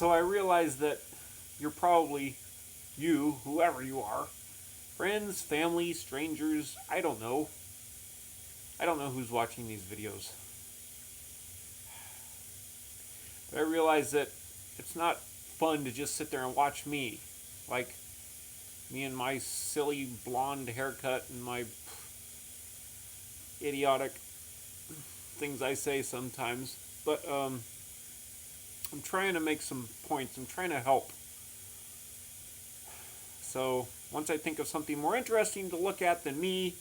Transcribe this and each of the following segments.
So I realize that you're probably, whoever you are, friends, family, strangers, I don't know. I don't know who's watching these videos. But I realize that it's not fun to just sit there and watch me. Like, me and my silly blonde haircut and my idiotic things I say sometimes. But I'm trying to make some points. I'm trying to help. So once I think of something more interesting to look at than me,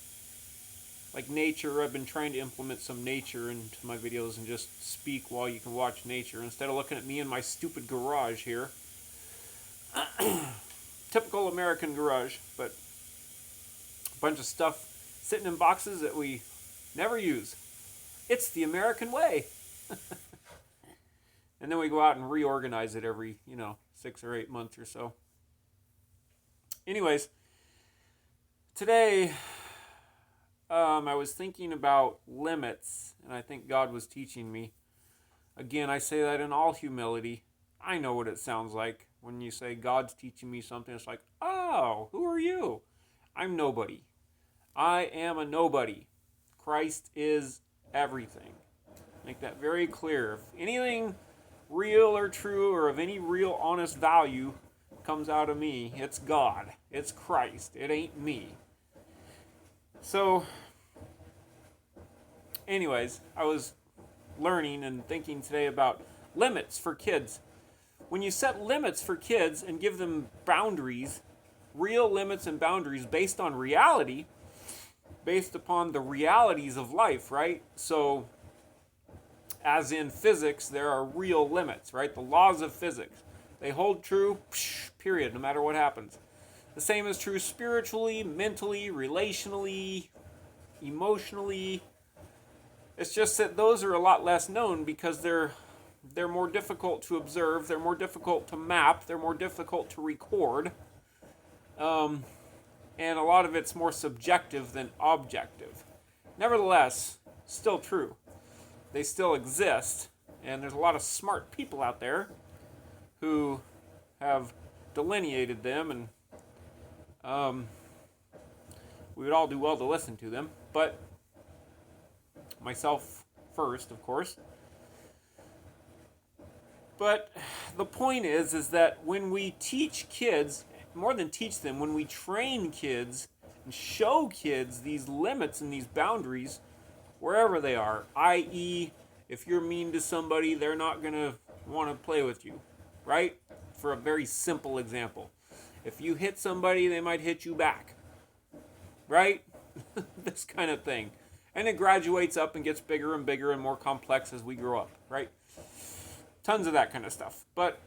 like nature, I've been trying to implement some nature into my videos and just speak while you can watch nature instead of looking at me in my stupid garage here. Typical American garage, but a bunch of stuff sitting in boxes that we never use. It's the American way. And then we go out and reorganize it every, 6 or 8 months or so. Anyways, today I was thinking about limits, and I think God was teaching me. Again, I say that in all humility. I know what it sounds like when you say God's teaching me something. It's like, oh, who are you? I'm nobody. I am a nobody. Christ is everything. Make that very clear. If anything real or true or of any real honest value comes out of me, it's God. It's Christ. It ain't me. So, anyways, I was learning and thinking today about limits for kids. When you set limits for kids and give them boundaries, real limits and boundaries based on reality, based upon the realities of life, right? So, as in physics, there are real limits, right? The laws of physics. They hold true, period, no matter what happens. The same is true spiritually, mentally, relationally, emotionally. It's just that those are a lot less known because they're more difficult to observe, they're more difficult to map, they're more difficult to record. And a lot of it's more subjective than objective. Nevertheless, still true. They still exist, and there's a lot of smart people out there who have delineated them, and we would all do well to listen to them, but myself first, of course. But the point is that when we teach kids, more than teach them, when we train kids and show kids these limits and these boundaries, wherever they are, i.e., if you're mean to somebody, they're not going to want to play with you, right? For a very simple example. If you hit somebody, they might hit you back, right? This kind of thing. And it graduates up and gets bigger and bigger and more complex as we grow up, right? Tons of that kind of stuff. But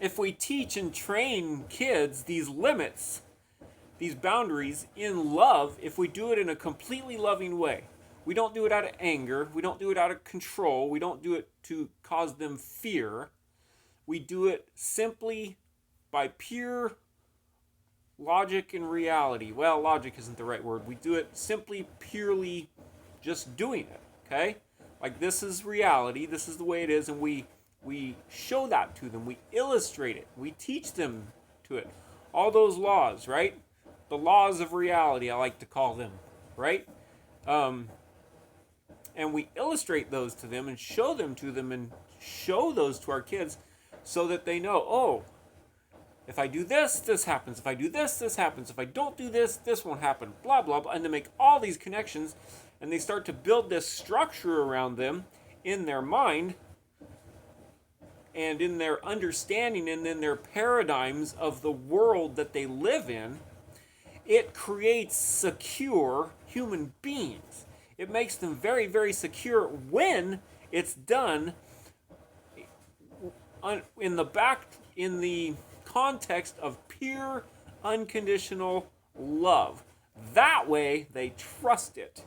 if we teach and train kids these limits, these boundaries in love, if we do it in a completely loving way, we don't do it out of anger, we don't do it out of control, we don't do it to cause them fear, we do it simply by pure logic and reality. Well, logic isn't the right word. We do it simply, purely just doing it, okay? Like, this is reality, this is the way it is, and we show that to them, we illustrate it, we teach them to it. All those laws, right? The laws of reality, I like to call them, right? And we illustrate those to them and show them to them and show those to our kids so that they know, oh, if I do this, this happens. If I do this, this happens. If I don't do this, this won't happen. Blah, blah, blah. And they make all these connections, and they start to build this structure around them in their mind and in their understanding and in their paradigms of the world that they live in. It creates secure human beings. It makes them very, very secure when it's done in the context of pure, unconditional love. That way, they trust it.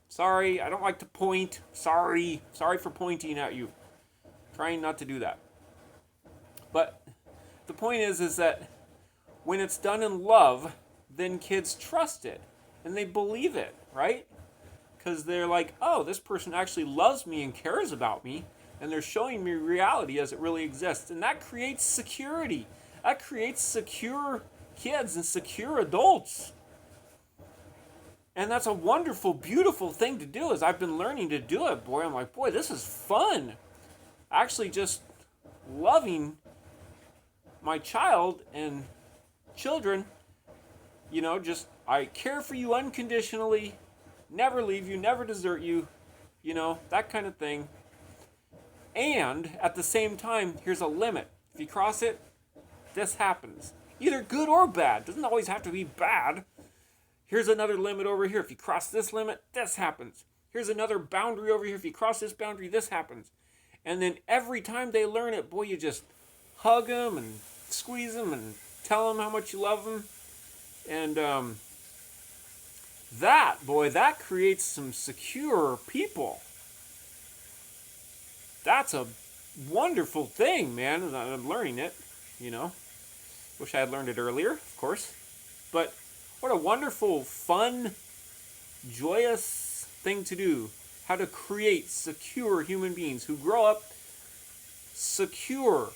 Sorry, I don't like to point. Sorry for pointing at you. Trying not to do that. But the point is that when it's done in love, then kids trust it and they believe it, right? Because they're like, oh, this person actually loves me and cares about me, and they're showing me reality as it really exists. And that creates security. That creates secure kids and secure adults. And that's a wonderful, beautiful thing to do. As I've been learning to do it, boy, I'm like, boy, this is fun. Actually, just loving my child and children, just I care for you unconditionally, never leave you, never desert you, that kind of thing. And at the same time, here's a limit. If you cross it, this happens. Either good or bad. Doesn't always have to be bad. Here's another limit over here. If you cross this limit, this happens. Here's another boundary over here. If you cross this boundary, this happens. And then every time they learn it, boy, you just hug them and squeeze them and tell them how much you love them. And that creates some secure people. That's a wonderful thing, man. And I'm learning it, Wish I had learned it earlier, of course. But what a wonderful, fun, joyous thing to do. How to create secure human beings who grow up secure,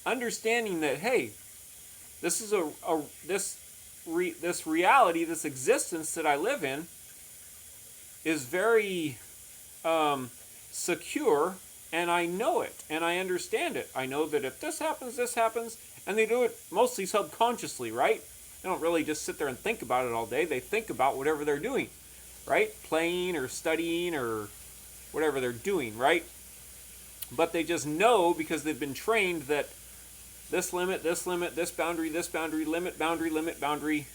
understanding that, hey, this is this reality, this existence that I live in is very secure, and I know it, and I understand it. I know that if this happens, and they do it mostly subconsciously, right? They don't really just sit there and think about it all day. They think about whatever they're doing, right? Playing or studying or whatever they're doing, right? But they just know because they've been trained that this limit, this boundary, limit, boundary,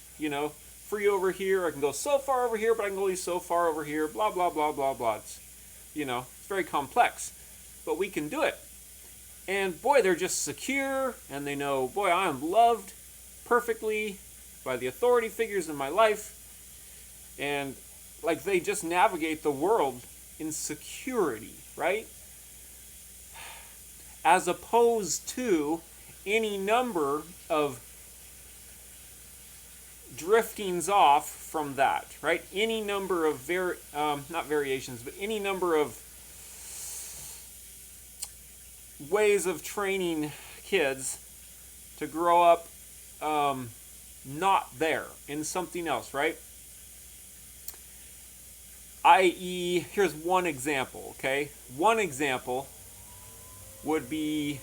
free over here. I can go so far over here, but I can go only so far over here, blah, blah, blah, blah, blah. It's very complex, but we can do it. And boy, they're just secure, and they know, boy, I am loved perfectly by the authority figures in my life. And like they just navigate the world in security, right? As opposed to any number of driftings off from that, right? Any number of not variations, but any number of ways of training kids to grow up not there, in something else, right? I.e., here's one example, okay? One example would be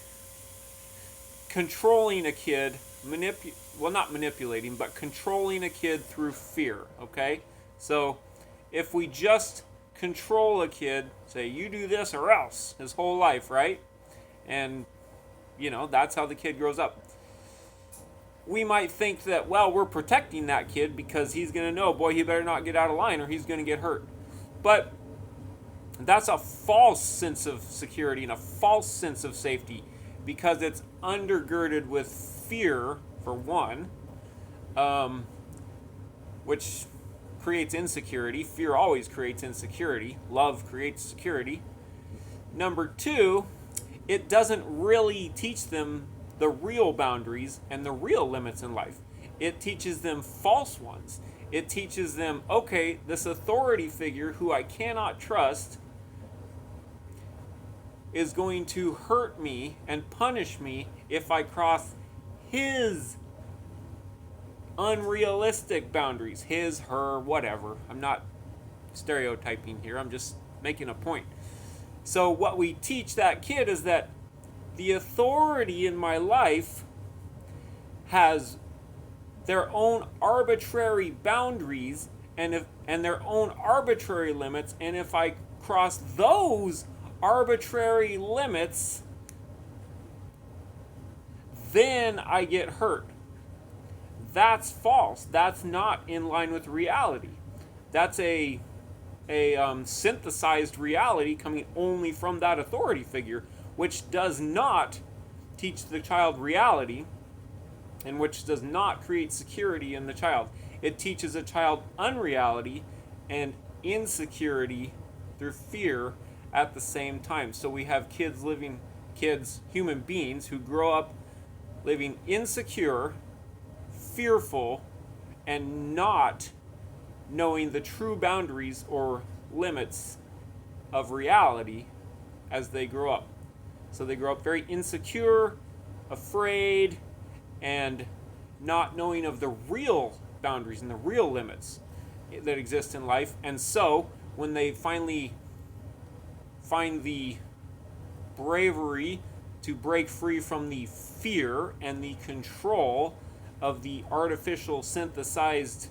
controlling a kid, not manipulating, but controlling a kid through fear, okay? So if we just control a kid, say, you do this or else, his whole life, right? And, that's how the kid grows up. We might think that, well, we're protecting that kid because he's going to know, boy, he better not get out of line or he's going to get hurt. But that's a false sense of security and a false sense of safety because it's undergirded with fear, for one, which creates insecurity. Fear always creates insecurity. Love creates security. Number two, it doesn't really teach them the real boundaries and the real limits in life. It teaches them false ones. It teaches them, okay, this authority figure who I cannot trust is going to hurt me and punish me if I cross his unrealistic boundaries. His, her, whatever. I'm not stereotyping here. I'm just making a point. So what we teach that kid is that the authority in my life has their own arbitrary boundaries and their own arbitrary limits, and if I cross those arbitrary limits, then I get hurt. That's false. That's not in line with reality. That's a synthesized reality coming only from that authority figure, which does not teach the child reality and which does not create security in the child. It teaches a child unreality and insecurity through fear at the same time. So we have human beings who grow up living insecure, fearful, and not knowing the true boundaries or limits of reality as they grow up. So they grow up very insecure, afraid, and not knowing of the real boundaries and the real limits that exist in life. And so when they finally find the bravery to break free from the fear and the control of the artificial synthesized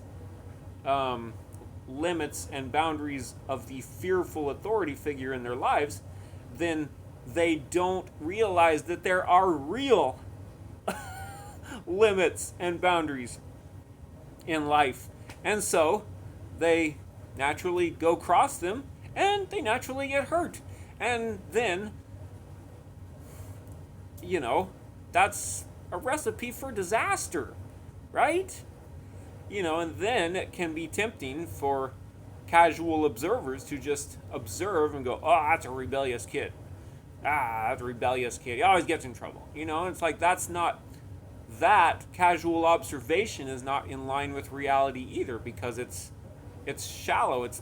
limits and boundaries of the fearful authority figure in their lives, then they don't realize that there are real limits and boundaries in life. And so they naturally go cross them and they naturally get hurt. And then, that's a recipe for disaster, right? And then it can be tempting for casual observers to just observe and go, oh, that's a rebellious kid. That's a rebellious kid. He always gets in trouble. It's like that casual observation is not in line with reality either, because it's shallow. It's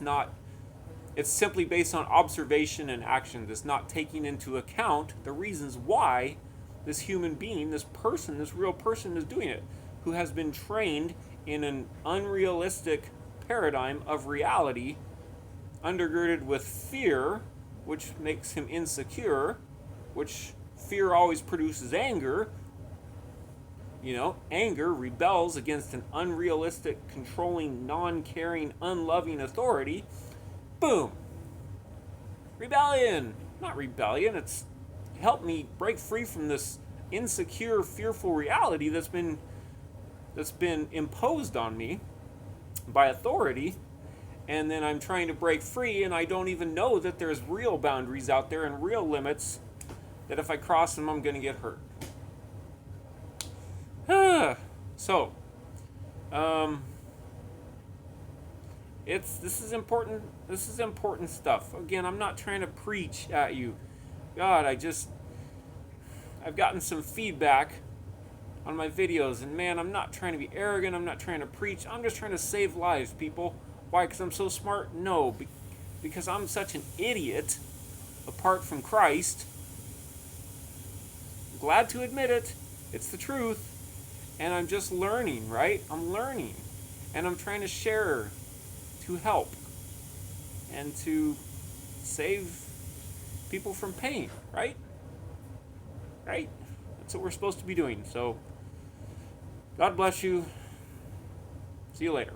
simply based on observation and action. It's not taking into account the reasons why this human being, this person, this real person is doing it, who has been trained in an unrealistic paradigm of reality, undergirded with fear, which makes him insecure, which fear always produces anger. Anger rebels against an unrealistic, controlling, non-caring, unloving authority. Boom. Rebellion. Not rebellion, it's help me break free from this insecure, fearful reality that's been imposed on me by authority, and then I'm trying to break free, and I don't even know that there's real boundaries out there and real limits that if I cross them, I'm going to get hurt. So, this is important. This is important stuff. Again, I'm not trying to preach at you. God, I've gotten some feedback on my videos, and man, I'm not trying to be arrogant. I'm not trying to preach. I'm just trying to save lives, people. Why? Because I'm so smart? No, because I'm such an idiot apart from Christ. I'm glad to admit it. It's the truth. And I'm just learning, right? I'm learning. And I'm trying to share to help and to save people from pain, right? Right? That's what we're supposed to be doing. So, God bless you. See you later.